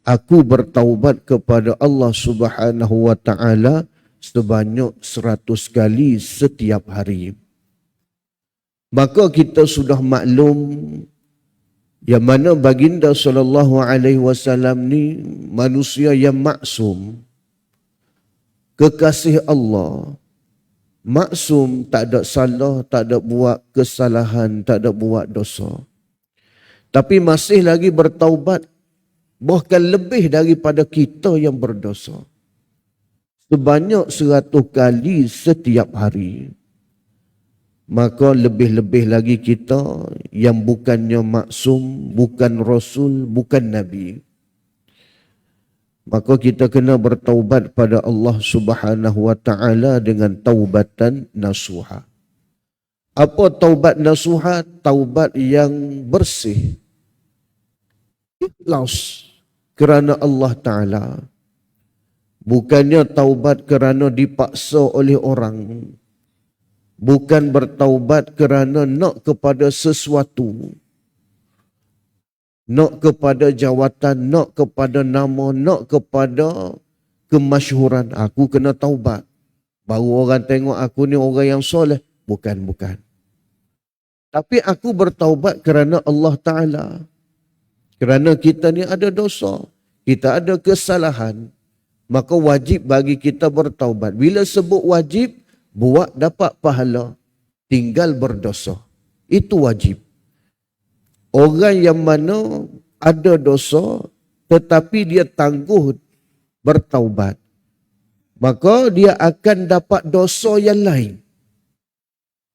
Aku bertaubat kepada Allah Subhanahu wa taala sebanyak 100 kali setiap hari. Maka kita sudah maklum yang mana baginda sallallahu alaihi wasallam ni manusia yang maksum, kekasih Allah, maksum, tak ada salah, tak ada buat kesalahan, tak ada buat dosa. Tapi masih lagi bertaubat, bahkan lebih daripada kita yang berdosa. Sebanyak 100 kali setiap hari. Maka lebih-lebih lagi kita yang bukannya maksum, bukan Rasul, bukan Nabi. Maka kita kena bertaubat pada Allah Subhanahu wa taala dengan taubatan nasuha. Apa taubat nasuha? Taubat yang bersih, ikhlas kerana Allah Ta'ala. Bukannya taubat kerana dipaksa oleh orang. Bukan bertaubat kerana nak kepada sesuatu. Nak kepada jawatan, nak kepada nama, nak kepada kemasyhuran. Aku kena taubat. Baru orang tengok aku ni orang yang soleh. Bukan. Tapi aku bertaubat kerana Allah Ta'ala. Kerana kita ni ada dosa. Kita ada kesalahan. Maka wajib bagi kita bertaubat. Bila sebut wajib, buat dapat pahala, tinggal berdosa. Itu wajib. Orang yang mana ada dosa tetapi dia tangguh bertaubat, maka dia akan dapat dosa yang lain.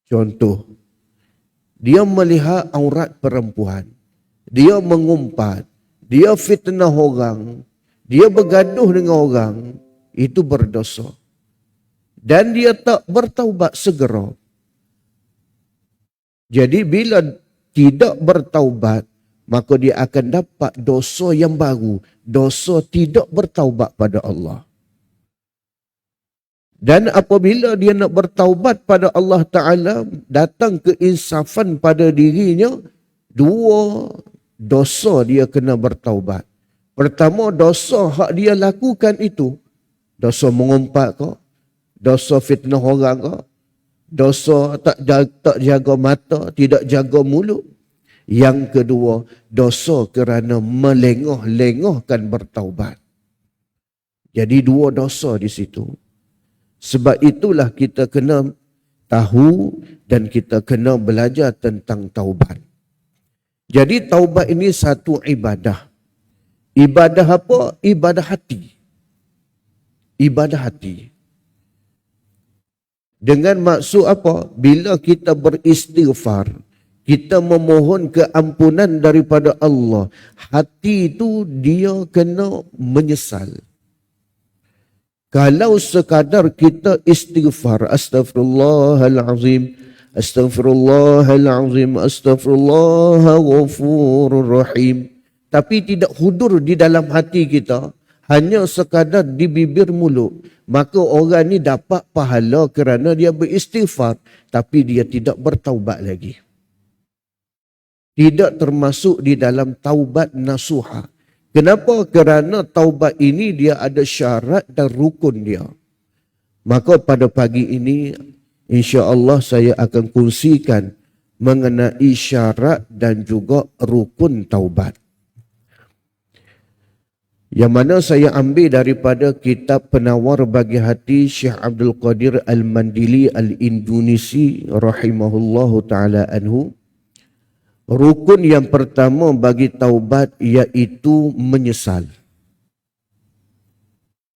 Contoh, dia melihat aurat perempuan, dia mengumpat, dia fitnah orang, dia bergaduh dengan orang, itu berdosa. Dan dia tak bertaubat segera. Jadi bila tidak bertaubat, maka dia akan dapat dosa yang baru. Dosa tidak bertaubat pada Allah. Dan apabila dia nak bertaubat pada Allah Ta'ala, datang keinsafan pada dirinya, dua dosa dia kena bertaubat. Pertama, dosa hak dia lakukan itu, dosa mengumpat kau, dosa fitnah orang kau, dosa tak jaga mata, tidak jaga mulut. Yang kedua, dosa kerana melengah-lengahkan bertaubat. Jadi dua dosa di situ. Sebab itulah kita kena tahu dan kita kena belajar tentang taubat. Jadi taubat ini satu ibadah. Ibadah apa? Ibadah hati. Ibadah hati. Dengan maksud apa? Bila kita beristighfar, kita memohon keampunan daripada Allah, hati itu dia kena menyesal. Kalau sekadar kita istighfar, astaghfirullahalazim, astaghfirullahalazim, astaghfirullahalghafururrahim, tapi tidak hudur di dalam hati kita, hanya sekadar di bibir mulut, maka orang ni dapat pahala kerana dia beristighfar, tapi dia tidak bertaubat lagi. Tidak termasuk di dalam taubat nasuha. Kenapa? Kerana taubat ini dia ada syarat dan rukun dia. Maka pada pagi ini, insya-Allah saya akan kongsikan mengenai syarat dan juga rukun taubat. Yang mana saya ambil daripada kitab Penawar Bagi Hati Syekh Abdul Qadir Al-Mandili Al-Indonesi rahimahullahu ta'ala anhu. Rukun yang pertama bagi taubat iaitu menyesal.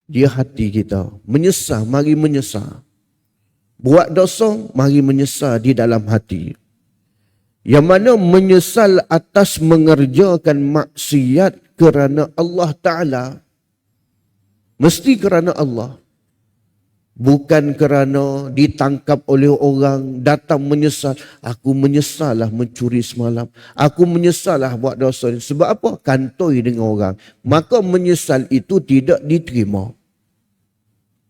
Dia hati kita. Menyesal, mari menyesal. Buat dosa, mari menyesal di dalam hati. Yang mana menyesal atas mengerjakan maksiat kerana Allah Ta'ala. Mesti kerana Allah. Bukan kerana ditangkap oleh orang, datang menyesal. Aku menyesallah mencuri semalam. Aku menyesallah buat dosa ini. Sebab apa? Kantoi dengan orang. Maka menyesal itu tidak diterima.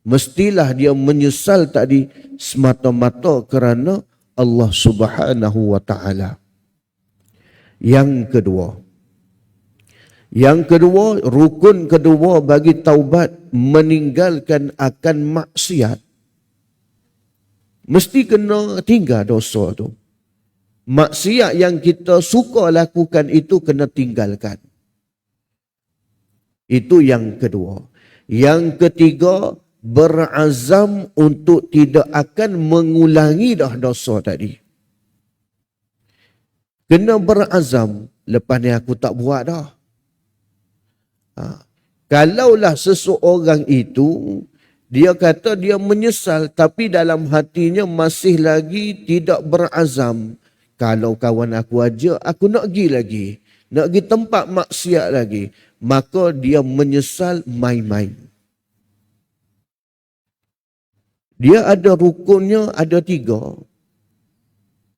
Mestilah dia menyesal tadi semata-mata kerana Allah Subhanahu wa ta'ala. Yang kedua, Yang kedua, rukun kedua bagi taubat, meninggalkan akan maksiat. Mesti kena tinggal dosa tu. Maksiat yang kita suka lakukan itu kena tinggalkan. Itu yang kedua. Yang ketiga, berazam untuk tidak akan mengulangi dah dosa tadi. Kena berazam, lepas ni aku tak buat dah. Kalaulah seseorang itu, dia kata dia menyesal, tapi dalam hatinya masih lagi tidak berazam. Kalau kawan aku ajak, aku nak pergi lagi. Nak pergi tempat maksiat lagi. Maka dia menyesal main-main. Dia ada rukunnya, ada 3.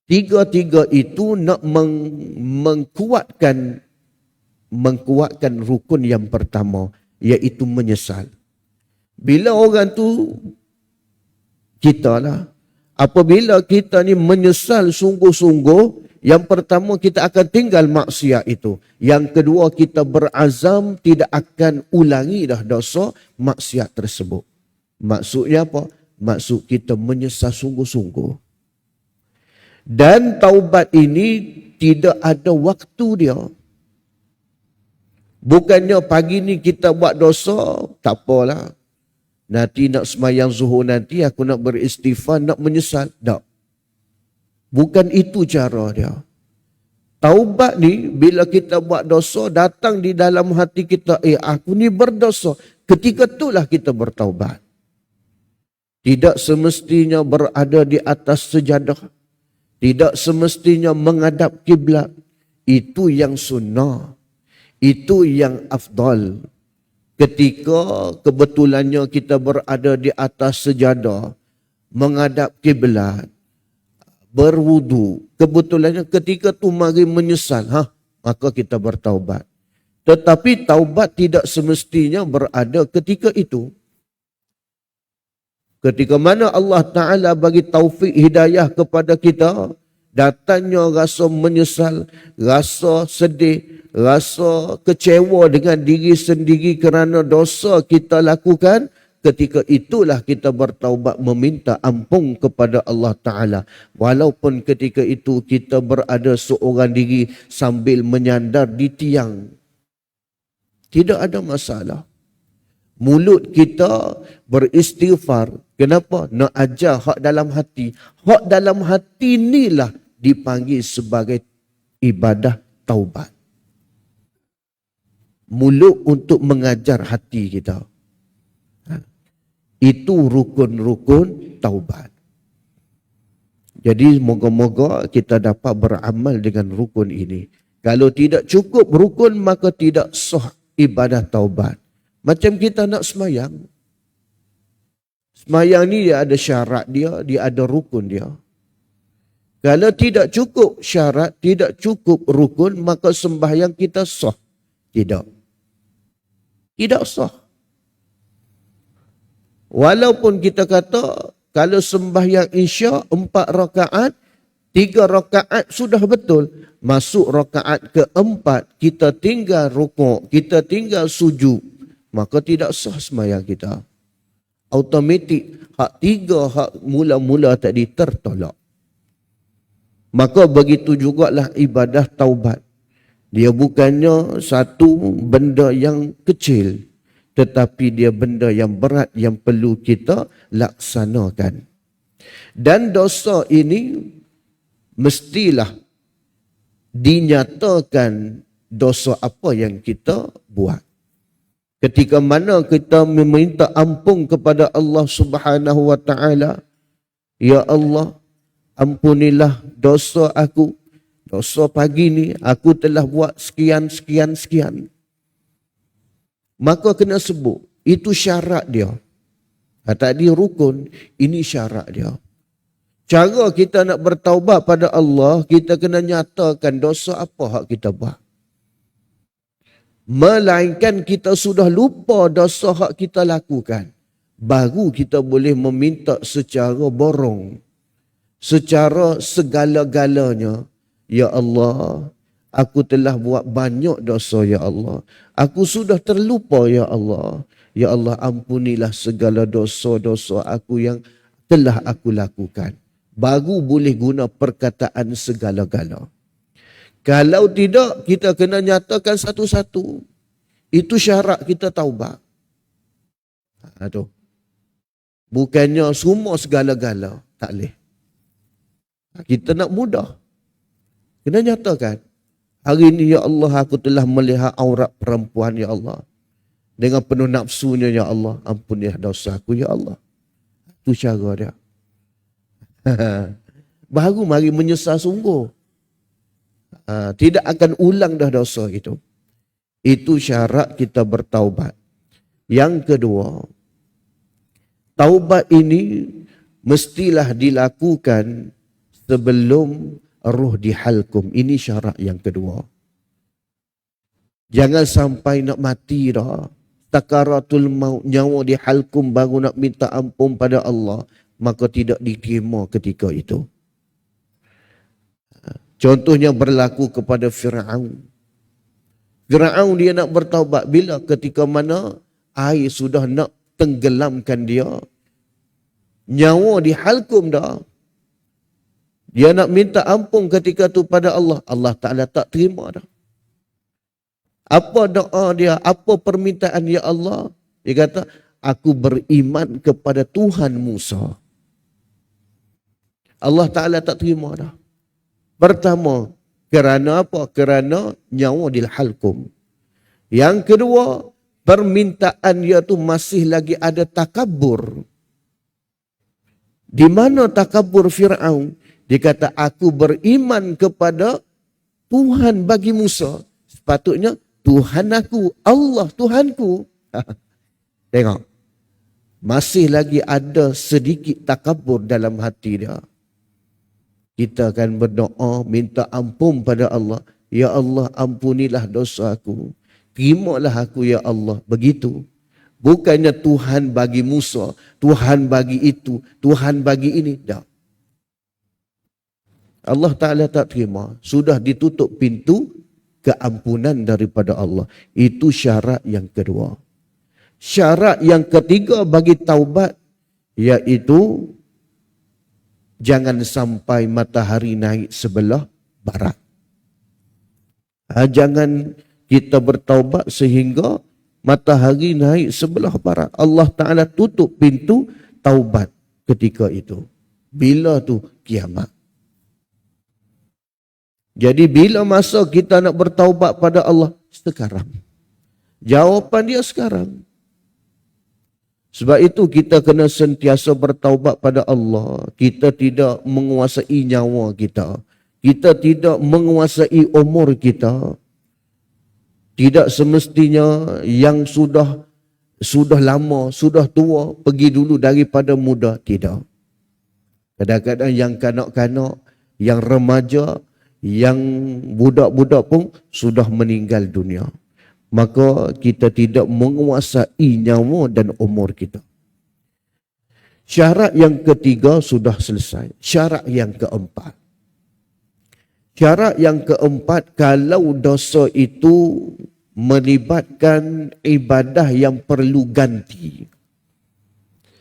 Tiga-tiga itu nak mengkuatkan rukun yang pertama, iaitu menyesal. Bila orang tu, kita lah. Apabila kita ni menyesal sungguh-sungguh, yang pertama kita akan tinggal maksiat itu. Yang kedua kita berazam tidak akan ulangi dah dosa maksiat tersebut. Maksudnya apa? Maksud kita menyesal sungguh-sungguh. Dan taubat ini tidak ada waktu dia. Bukannya pagi ni kita buat dosa, tak apalah. Nanti nak semayang zuhur nanti aku nak beristighfar, nak menyesal. Tak. Bukan itu cara dia. Taubat ni bila kita buat dosa datang di dalam hati kita, aku ni berdosa. Ketika itulah kita bertaubat. Tidak semestinya berada di atas sejadah. Tidak semestinya menghadap kiblat. Itu yang sunnah. Itu yang afdal. Ketika kebetulannya kita berada di atas sejadah, menghadap kiblat, berwudu, kebetulannya ketika tu mari menyesal, maka kita bertaubat. Tetapi taubat tidak semestinya berada ketika itu. Ketika mana Allah Ta'ala bagi taufik hidayah kepada kita, datangnya rasa menyesal, rasa sedih, rasa kecewa dengan diri sendiri kerana dosa kita lakukan, ketika itulah kita bertaubat meminta ampun kepada Allah Ta'ala. Walaupun ketika itu kita berada seorang diri sambil menyandar di tiang. Tidak ada masalah. Mulut kita beristighfar. Kenapa? Nak ajar hak dalam hati. Hak dalam hati inilah dipanggil sebagai ibadah taubat. Mulut untuk mengajar hati kita. Itu rukun-rukun taubat. Jadi moga-moga kita dapat beramal dengan rukun ini. Kalau tidak cukup rukun, maka tidak sah ibadah taubat. Macam kita nak semayang. Semayang ni dia ada syarat dia ada rukun dia. Kalau tidak cukup syarat, tidak cukup rukun, maka sembahyang kita sah. Tidak. Tidak sah. Walaupun kita kata, kalau sembahyang Isya 4 rakaat, 3 rakaat sudah betul. Masuk rakaat keempat, kita tinggal rukuk, kita tinggal sujud. Maka tidak sah sembahyang kita. Automatik, hak 3, hak mula-mula tadi tertolak. Maka begitu jugalah ibadah taubat. Dia bukannya satu benda yang kecil, tetapi dia benda yang berat yang perlu kita laksanakan. Dan dosa ini mestilah dinyatakan dosa apa yang kita buat. Ketika mana kita meminta ampun kepada Allah Subhanahu wa Ta'ala, ya Allah, ampunilah dosa aku. Dosa pagi ni aku telah buat sekian. Maka kena sebut, itu syarat dia. Tadi rukun, ini syarat dia. Cara kita nak bertaubat pada Allah, kita kena nyatakan dosa apa hak kita buat. Melainkan kita sudah lupa dosa hak kita lakukan. Baru kita boleh meminta secara borong. Secara segala-galanya. Ya Allah, Aku telah buat banyak dosa, ya Allah. Aku sudah terlupa, ya Allah. Ya Allah, ampunilah segala dosa-dosa aku yang telah aku lakukan. Baru boleh guna perkataan segala-gala. Kalau tidak, kita kena nyatakan satu-satu. Itu syarat kita taubat. Aduh. Bukannya semua segala-gala. Tak boleh. Kita nak mudah. Kena nyatakan. Hari ini, ya Allah, aku telah melihat aurat perempuan, ya Allah. Dengan penuh nafsunya, ya Allah. Ampunilah dosa aku, ya Allah. Itu cara dia. Baru mari menyesal sungguh. Tidak akan ulang dah dosa itu. Itu syarat kita bertaubat. Yang kedua, taubat ini mestilah dilakukan sebelum roh dihalkum. Ini syarat yang kedua. Jangan sampai nak mati dah. Sakaratul maut, nyawa dihalkum baru nak minta ampun pada Allah. Maka tidak diterima ketika itu. Contohnya berlaku kepada Fir'aun. Fir'aun dia nak bertaubat bila? Ketika mana air sudah nak tenggelamkan dia. Nyawa dihalkum dah. Dia nak minta ampun ketika tu pada Allah. Allah Ta'ala tak terima dah. Apa doa dia? Apa permintaan ya Allah? Dia kata, aku beriman kepada Tuhan Musa. Allah Ta'ala tak terima dah. Pertama, kerana apa? Kerana nyawa dihalkum. Yang kedua, permintaan dia tu masih lagi ada takabur. Di mana takabur Fir'aun? Dia kata, aku beriman kepada Tuhan bagi Musa. Sepatutnya, Tuhan aku, Allah Tuhanku. Tengok. Masih lagi ada sedikit takabur dalam hati dia. Kita akan berdoa, minta ampun pada Allah. Ya Allah, ampunilah dosa aku. Terimalah aku, ya Allah. Begitu. Bukannya Tuhan bagi Musa, Tuhan bagi itu, Tuhan bagi ini. Tak. Allah Ta'ala tak terima. Sudah ditutup pintu keampunan daripada Allah. Itu syarat yang kedua. Syarat yang ketiga bagi taubat, iaitu jangan sampai matahari naik sebelah barat. Jangan kita bertaubat sehingga matahari naik sebelah barat. Allah Ta'ala tutup pintu taubat ketika itu. Bila tu? Kiamat. Jadi bila masa kita nak bertaubat pada Allah? Sekarang. Jawapan dia sekarang. Sebab itu kita kena sentiasa bertaubat pada Allah. Kita tidak menguasai nyawa kita. Kita tidak menguasai umur kita. Tidak semestinya yang sudah lama, sudah tua, pergi dulu daripada muda. Tidak. Kadang-kadang yang kanak-kanak, yang remaja, yang budak-budak pun sudah meninggal dunia. Maka kita tidak menguasai nyawa dan umur kita. Syarat yang ketiga sudah selesai. Syarat yang keempat. Syarat yang keempat, kalau dosa itu melibatkan ibadah yang perlu ganti.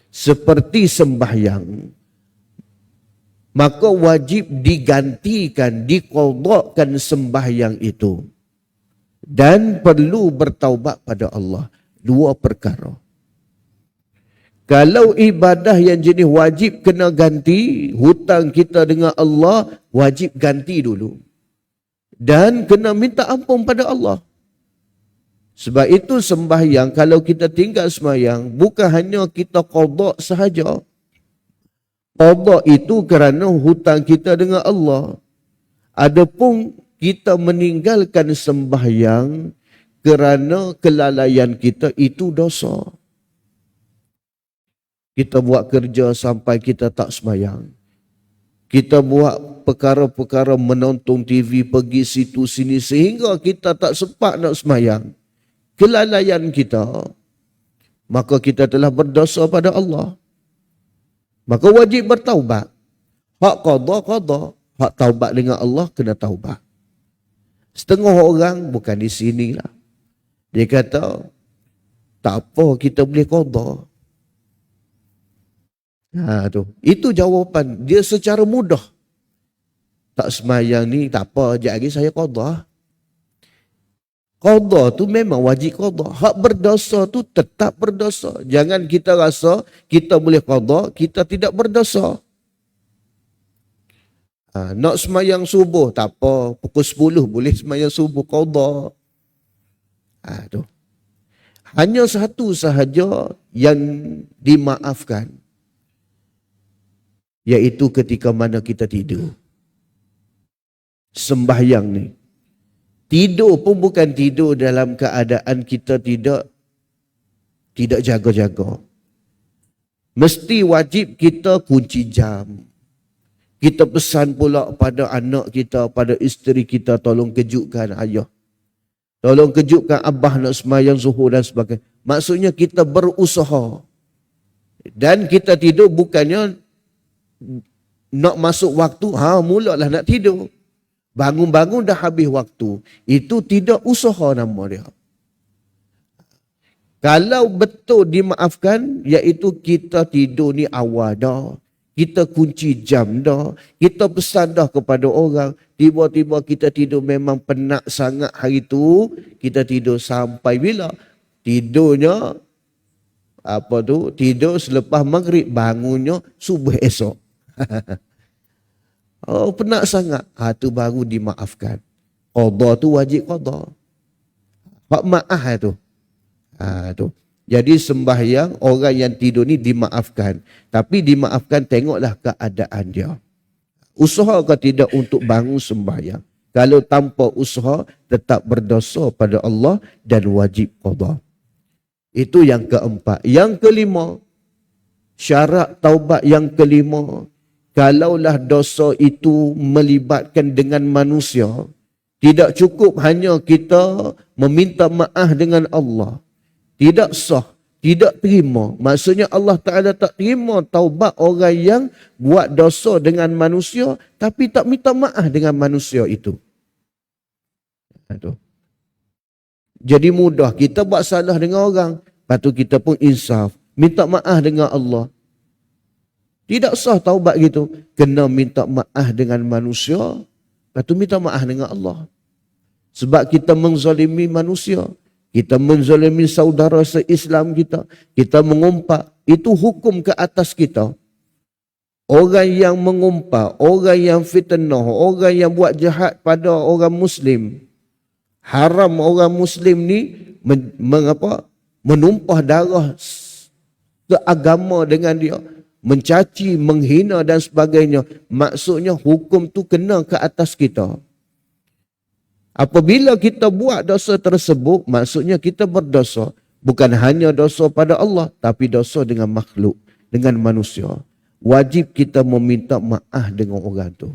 Seperti sembahyang. Maka wajib digantikan, diqadhakan sembahyang itu. Dan perlu bertaubat pada Allah. Dua perkara. Kalau ibadah yang jenis wajib kena ganti, hutang kita dengan Allah wajib ganti dulu. Dan kena minta ampun pada Allah. Sebab itu sembahyang, kalau kita tinggal sembahyang, bukan hanya kita qadha sahaja. Qadha itu kerana hutang kita dengan Allah. Adapun kita meninggalkan sembahyang kerana kelalaian kita, itu dosa. Kita buat kerja sampai kita tak sembahyang. Kita buat perkara-perkara menonton TV, pergi situ sini sehingga kita tak sempat nak sembahyang. Kelalaian kita. Maka kita telah berdosa pada Allah. Maka wajib bertaubat. Hak qadha, qadha. Hak taubat dengan Allah kena taubat. Setengah orang bukan di sini lah. Dia kata, tak apa kita boleh qada. Tu. Itu jawapan dia secara mudah. Tak semayang ni, tak apa, sekejap lagi saya qada. Qada tu memang wajib qada. Hak berdosa tu tetap berdosa. Jangan kita rasa kita boleh qada, kita tidak berdosa. Nak semayang subuh, tak apa. Pukul 10 boleh semayang subuh, qada. Tu. Hanya satu sahaja yang dimaafkan. Iaitu ketika mana kita tidur. Sembahyang ni. Tidur pun bukan tidur dalam keadaan kita tidak jaga-jaga. Mesti wajib kita kunci jam. Kita pesan pula pada anak kita, pada isteri kita, tolong kejutkan ayah. Tolong kejutkan abah nak sembahyang zuhur dan sebagainya. Maksudnya kita berusaha. Dan kita tidur bukannya nak masuk waktu, mulalah nak tidur. Bangun-bangun dah habis waktu. Itu tidak usaha nama dia. Kalau betul dimaafkan, iaitu kita tidur ni awal dah. Kita kunci jam dah. Kita pesan dah kepada orang. Tiba-tiba kita tidur memang penat sangat hari tu. Kita tidur sampai bila? Tidurnya, tidur selepas maghrib. Bangunnya subuh esok. Penat sangat. Tu baru dimaafkan. Qada tu wajib qada. Hak maaf tu. Tu. Jadi sembahyang orang yang tidur ni dimaafkan. Tapi dimaafkan tengoklah keadaan dia. Usaha ke tidak untuk bangun sembahyang. Kalau tanpa usaha tetap berdosa pada Allah dan wajib qada. Itu yang keempat. Yang kelima, syarat taubat yang kelima. Kalaulah dosa itu melibatkan dengan manusia, tidak cukup hanya kita meminta maaf dengan Allah. Tidak sah, tidak terima. Maksudnya Allah Ta'ala tak terima taubat orang yang buat dosa dengan manusia, tapi tak minta maaf dengan manusia itu. Jadi mudah kita buat salah dengan orang, lepas tu kita pun insaf, minta maaf dengan Allah. Tidak sah taubat gitu. Kena minta maaf dengan manusia. Lepas tu minta maaf dengan Allah. Sebab kita menzalimi manusia. Kita menzalimi saudara se-Islam kita. Kita mengumpat. Itu hukum ke atas kita. Orang yang mengumpat, orang yang fitnah, orang yang buat jahat pada orang Muslim. Haram orang Muslim ni menumpah darah seagama dengan dia. Mencaci, menghina dan sebagainya. Maksudnya hukum tu kena ke atas kita. Apabila kita buat dosa tersebut, maksudnya kita berdosa. Bukan hanya dosa pada Allah, tapi dosa dengan makhluk, dengan manusia. Wajib kita meminta maaf dengan orang tu.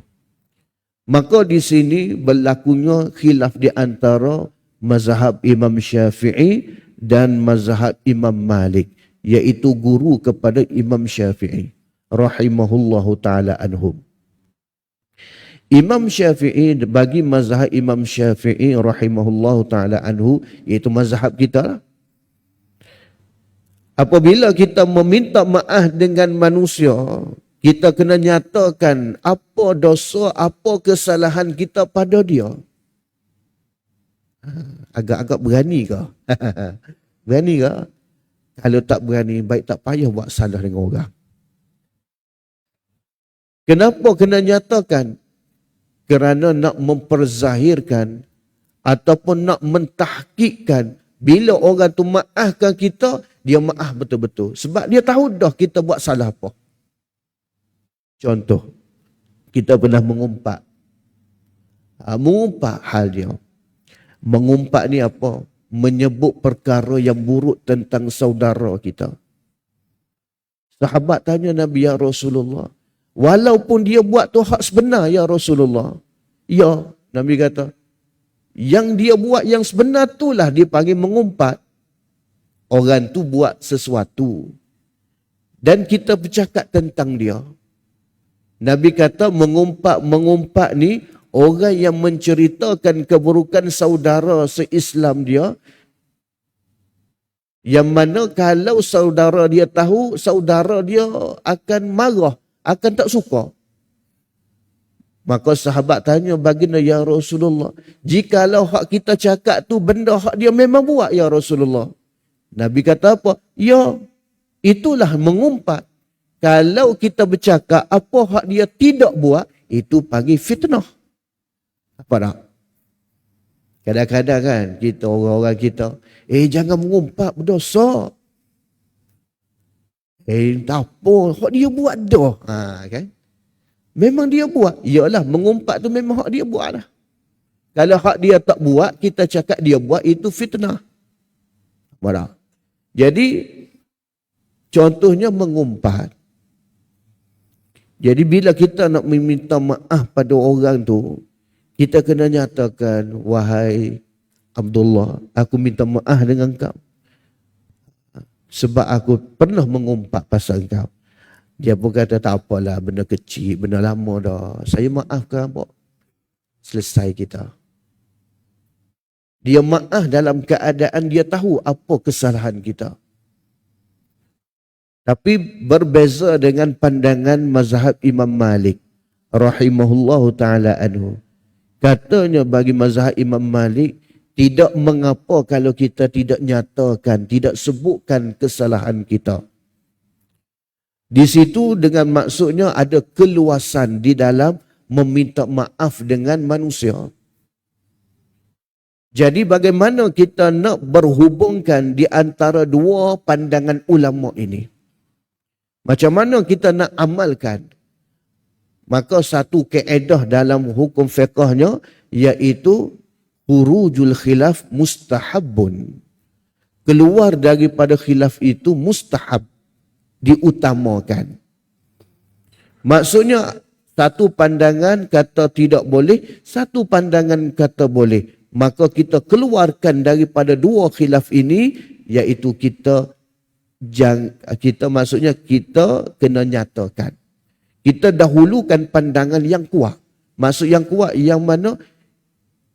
Maka di sini berlakunya khilaf di antara mazhab Imam Syafi'i dan mazhab Imam Malik. Iaitu guru kepada Imam Syafi'i rahimahullahu ta'ala anhum. Imam Syafi'i, bagi mazhab Imam Syafi'i rahimahullahu ta'ala anhu, iaitu mazhab kita lah. Apabila kita meminta maaf dengan manusia, kita kena nyatakan apa dosa, apa kesalahan kita pada dia. Agak-agak berani ke? Berani ke? Kalau tak berani, baik tak payah buat salah dengan orang. Kenapa kena nyatakan? Kerana nak memperzahirkan ataupun nak mentahkikkan bila orang tu maafkan kita, dia maaf betul-betul. Sebab dia tahu dah kita buat salah apa. Contoh, kita pernah mengumpat. Mengumpat hal dia. Mengumpat ni apa? Menyebut perkara yang buruk tentang saudara kita. Sahabat tanya Nabi, ya Rasulullah, walaupun dia buat tu hak sebenar ya Rasulullah. Ya, Nabi kata, yang dia buat yang sebenar itulah dipanggil mengumpat. Orang tu buat sesuatu dan kita bercakap tentang dia. Nabi kata mengumpat ni orang yang menceritakan keburukan saudara se-Islam dia, yang mana kalau saudara dia tahu, saudara dia akan marah, akan tak suka. Maka sahabat tanya baginda, ya Rasulullah, jikalau hak kita cakap tu benda hak dia memang buat ya Rasulullah. Nabi kata apa? Ya, itulah mengumpat. Kalau kita bercakap apa hak dia tidak buat, itu panggil fitnah. Apa tak? Kadang-kadang kan kita, orang-orang kita, jangan mengumpat berdosa. Tak apa, hak dia buat dah. Kan? Memang dia buat. Yalah, mengumpat tu memang hak dia buat lah. Kalau hak dia tak buat, kita cakap dia buat, itu fitnah. Apa tak? Jadi, contohnya mengumpat. Jadi bila kita nak meminta maaf pada orang tu, kita kena nyatakan, wahai Abdullah, aku minta maaf dengan kau. Sebab aku pernah mengumpat pasal kau. Dia pun kata, tak apalah, benda kecil, benda lama dah. Saya maafkan apa? Selesai kita. Dia maaf dalam keadaan dia tahu apa kesalahan kita. Tapi berbeza dengan pandangan mazhab Imam Malik rahimahullahu ta'ala anhu. Katanya bagi mazhab Imam Malik, tidak mengapa kalau kita tidak nyatakan, tidak sebutkan kesalahan kita. Di situ dengan maksudnya ada keluasan di dalam meminta maaf dengan manusia. Jadi bagaimana kita nak berhubungkan di antara dua pandangan ulama ini? Macam mana kita nak amalkan? Maka satu kaedah dalam hukum fiqahnya iaitu khurujul khilaf mustahabun. Keluar daripada khilaf itu mustahab, diutamakan. Maksudnya satu pandangan kata tidak boleh, satu pandangan kata boleh. Maka kita keluarkan daripada dua khilaf ini, iaitu kita maksudnya kita kena nyatakan. Kita dahulukan pandangan yang kuat. Maksud yang kuat yang mana?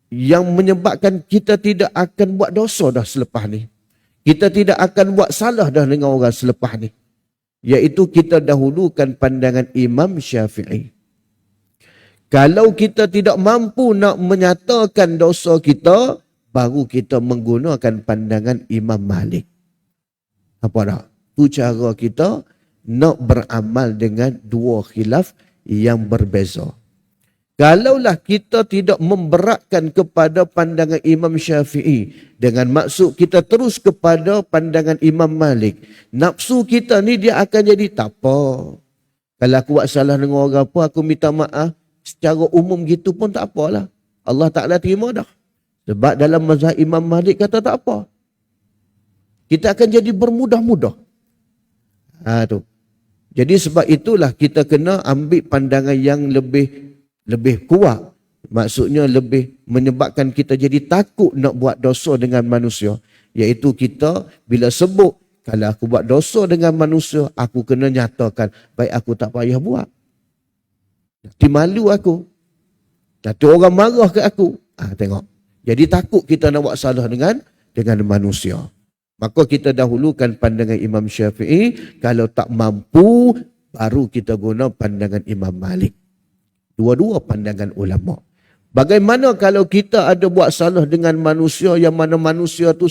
Yang menyebabkan kita tidak akan buat dosa dah selepas ni. Kita tidak akan buat salah dah dengan orang selepas ni. Iaitu kita dahulukan pandangan Imam Syafi'i. Kalau kita tidak mampu nak menyatakan dosa kita, baru kita menggunakan pandangan Imam Malik. Apa tak? Itu cara kita nak beramal dengan dua khilaf yang berbeza. Kalaulah kita tidak memberatkan kepada pandangan Imam Syafi'i dengan maksud kita terus kepada pandangan Imam Malik, nafsu kita ni dia akan jadi tak apa. Kalau aku buat salah dengan orang apa, aku minta maaf. Secara umum gitu pun tak apalah. Allah Ta'ala terima dah. Sebab dalam mazhab Imam Malik kata tak apa. Kita akan jadi bermudah-mudah. Tu. Jadi sebab itulah kita kena ambil pandangan yang lebih kuat. Maksudnya lebih menyebabkan kita jadi takut nak buat dosa dengan manusia. Iaitu kita bila sebut, kalau aku buat dosa dengan manusia, aku kena nyatakan, baik aku tak payah buat. Nanti malu aku. Nanti orang marah ke aku. Tengok. Jadi takut kita nak buat salah dengan manusia. Maka kita dahulukan pandangan Imam Syafi'i. Kalau tak mampu, baru kita guna pandangan Imam Malik. Dua-dua pandangan ulama. Bagaimana kalau kita ada buat salah dengan manusia yang mana manusia tu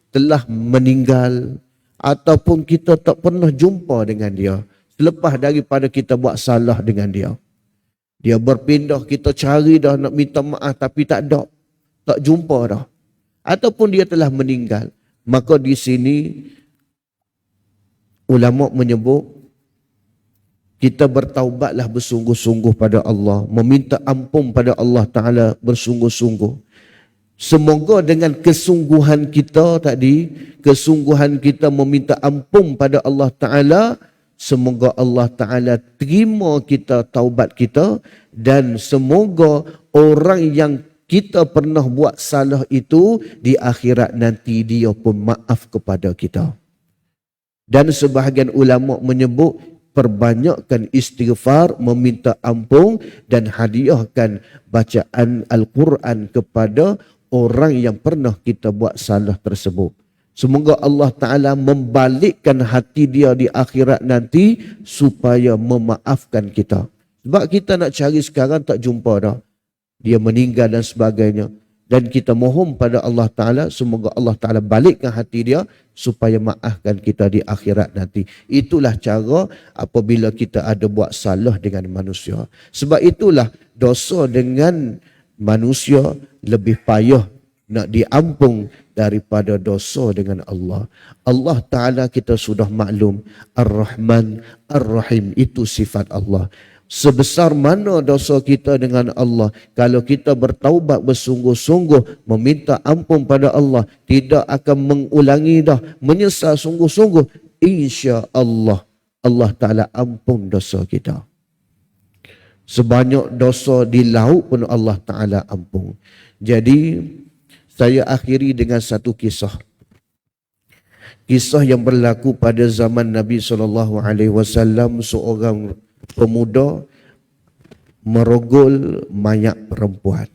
telah meninggal, ataupun kita tak pernah jumpa dengan dia selepas daripada kita buat salah dengan dia. Dia berpindah, kita cari dah nak minta maaf tapi tak ada. Tak jumpa dah. Ataupun dia telah meninggal. Maka di sini ulama menyebut kita bertaubatlah bersungguh-sungguh pada Allah, meminta ampun pada Allah Ta'ala bersungguh-sungguh. Semoga dengan kesungguhan kita tadi, kesungguhan kita meminta ampun pada Allah Ta'ala, semoga Allah Ta'ala terima kita taubat kita, dan semoga orang yang kita pernah buat salah itu di akhirat nanti dia pun maaf kepada kita. Dan sebahagian ulama menyebut perbanyakkan istighfar, meminta ampun dan hadiahkan bacaan Al-Quran kepada orang yang pernah kita buat salah tersebut. Semoga Allah Ta'ala membalikkan hati dia di akhirat nanti supaya memaafkan kita. Sebab kita nak cari sekarang tak jumpa dah. Dia meninggal dan sebagainya. Dan kita mohon pada Allah Ta'ala, semoga Allah Ta'ala balikkan hati dia supaya maafkan kita di akhirat nanti. Itulah cara apabila kita ada buat salah dengan manusia. Sebab itulah dosa dengan manusia lebih payah nak diampung daripada dosa dengan Allah. Allah Ta'ala kita sudah maklum, Ar-Rahman, Ar-Rahim, itu sifat Allah. Sebesar mana dosa kita dengan Allah, kalau kita bertaubat bersungguh-sungguh, meminta ampun pada Allah, tidak akan mengulangi dah, menyesal sungguh-sungguh, insya-Allah Allah Ta'ala ampun dosa kita. Sebanyak dosa di laut pun Allah Ta'ala ampun. Jadi saya akhiri dengan satu kisah. Kisah yang berlaku pada zaman Nabi SAW, seorang pemuda merogol mayat perempuan.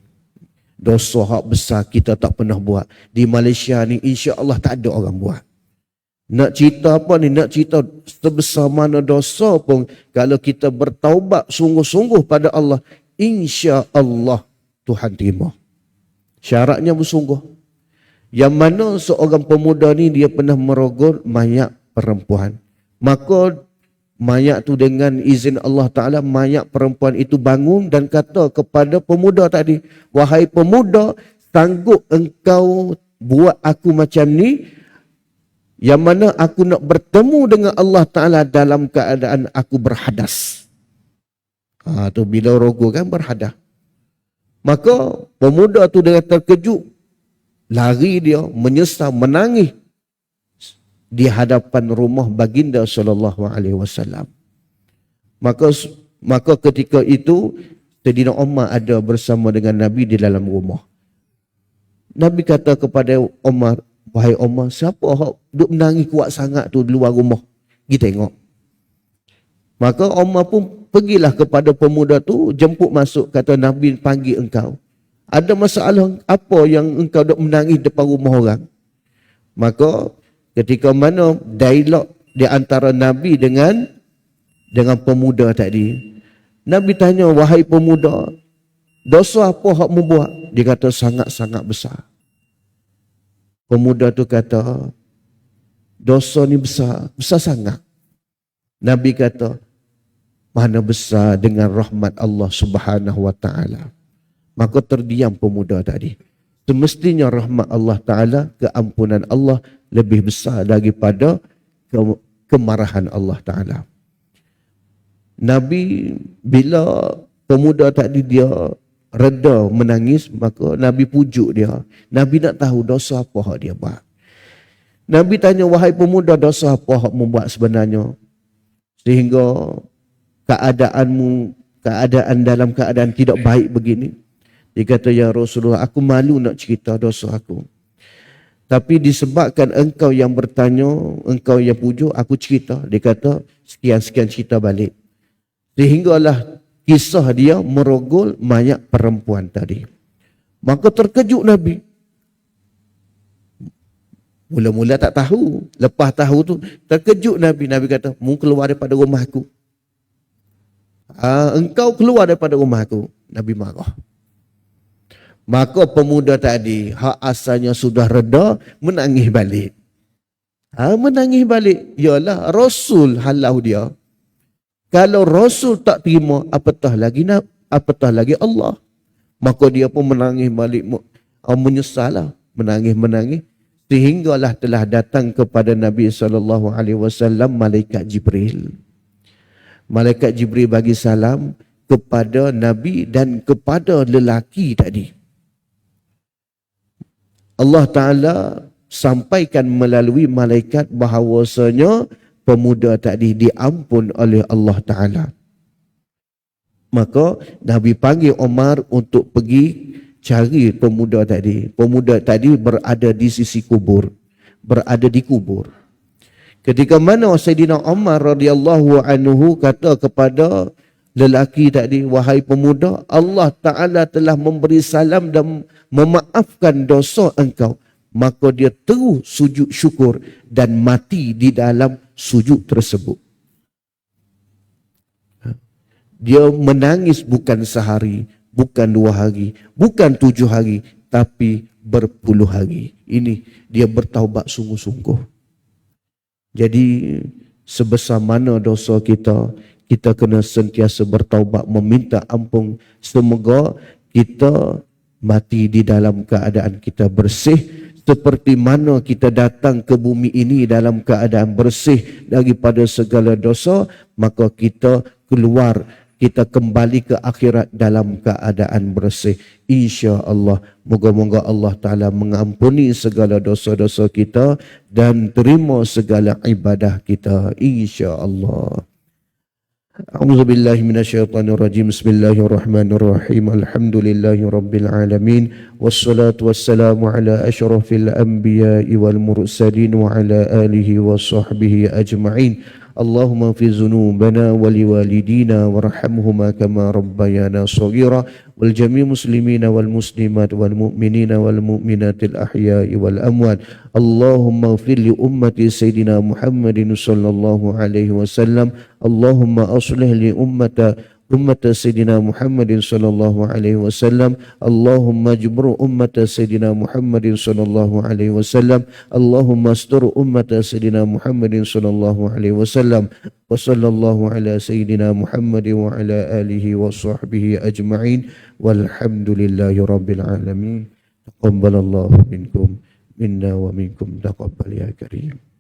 Dosa hak besar kita tak pernah buat. Di Malaysia ni insya-Allah tak ada orang buat. Nak cerita apa ni? Nak cerita sebesar mana dosa pun, kalau kita bertaubat sungguh-sungguh pada Allah, insya-Allah Tuhan terima. Syaratnya bersungguh. Yang mana seorang pemuda ni dia pernah merogol mayat perempuan. Maka mayat tu dengan izin Allah Ta'ala, mayat perempuan itu bangun dan kata kepada pemuda tadi, wahai pemuda, sanggup engkau buat aku macam ni, yang mana aku nak bertemu dengan Allah Ta'ala dalam keadaan aku berhadas. Tu bila rogol kan berhadas. Maka pemuda tu dengan terkejut, lari dia, menyesal, menangis di hadapan rumah baginda sallallahu alaihi wasallam. Maka ketika itu Sayyidina Umar ada bersama dengan Nabi di dalam rumah. Nabi kata kepada Umar, wahai Umar, siapa hak duk menangis kuat sangat tu di luar rumah? Pergi tengok. Maka Umar pun pergilah kepada pemuda tu, jemput masuk, kata Nabi panggil engkau. Ada masalah apa yang engkau duk menangis depan rumah orang? Maka ketika mana dialog di antara Nabi dengan pemuda tadi, Nabi tanya, wahai pemuda, dosa apa hak mu buat? Dia kata sangat-sangat besar. Pemuda tu kata, dosa ni besar, besar sangat. Nabi kata, mana besar dengan rahmat Allah Subhanahu wa Ta'ala. Maka terdiam pemuda tadi. Semestinya rahmat Allah Ta'ala, keampunan Allah lebih besar daripada kemarahan Allah Ta'ala. Nabi, bila pemuda tadi dia reda menangis, maka Nabi pujuk dia. Nabi nak tahu dosa apa hak dia buat. Nabi tanya, wahai pemuda, dosa apa hak mu buat sebenarnya, sehingga keadaan dalam keadaan tidak baik begini? Dia kata, ya Rasulullah, aku malu nak cerita dosa aku. Tapi disebabkan engkau yang bertanya, engkau yang pujuk, aku cerita. Dia kata, sekian-sekian cerita balik. Sehinggalah kisah dia merogol mayat perempuan tadi. Maka terkejut Nabi. Mula-mula tak tahu. Lepas tahu tu, terkejut Nabi. Nabi kata, mu keluar daripada rumah aku. Engkau keluar daripada rumah aku. Nabi marah. Maka pemuda tadi, hak asalnya sudah reda, menangis balik. Menangis balik. Yalah, Rasul halau dia. Kalau Rasul tak terima, apatah lagi Allah. Maka dia pun menangis balik, menyesal lah, menangis. Sehinggalah telah datang kepada Nabi SAW malaikat Jibril. Malaikat Jibril bagi salam kepada Nabi dan kepada lelaki tadi. Allah Ta'ala sampaikan melalui malaikat bahawasanya pemuda tadi diampun oleh Allah Ta'ala. Maka Nabi panggil Umar untuk pergi cari pemuda tadi. Pemuda tadi berada di sisi kubur. Berada di kubur. Ketika mana Sayyidina Umar radhiyallahu anhu kata kepada lelaki tadi, wahai pemuda, Allah Ta'ala telah memberi salam dan memaafkan dosa engkau. Maka dia terus sujud syukur dan mati di dalam sujud tersebut. Dia menangis bukan sehari, bukan 2 hari, bukan 7 hari, tapi berpuluh hari. Ini dia bertaubat sungguh-sungguh. Jadi sebesar mana dosa kita, kita kena sentiasa bertaubat, meminta ampun. Semoga kita mati di dalam keadaan kita bersih, seperti mana kita datang ke bumi ini dalam keadaan bersih daripada segala dosa, maka kita keluar, kita kembali ke akhirat dalam keadaan bersih. InsyaAllah, moga-moga Allah Ta'ala mengampuni segala dosa-dosa kita dan terima segala ibadah kita. InsyaAllah. أعوذ بالله من الشيطان الرجيم بسم الله الرحمن الرحيم الحمد لله رب العالمين والصلاة والسلام على أشرف الأنبياء والمرسلين وعلى آله وصحبه أجمعين اللهم اغفر ذنوبنا ولوالدينا وارحمهما كما ربيانا صغيرا والجميع المسلمين والمسلمات والمؤمنين والمؤمنات الأحياء والأموات اللهم اغفر لأمة سيدنا محمد صلى الله عليه وسلم اللهم أصلح أمة سيدنا محمد صلى الله عليه وسلم اللهم اجبر أمة سيدنا محمد صلى الله عليه وسلم اللهم استر أمة سيدنا محمد صلى الله عليه وسلم وصلى الله على سيدنا محمد وعلى آله وصحبه أجمعين والحمد لله رب العالمين تقبل الله منكم منا ومنكم تقبل يا كريم.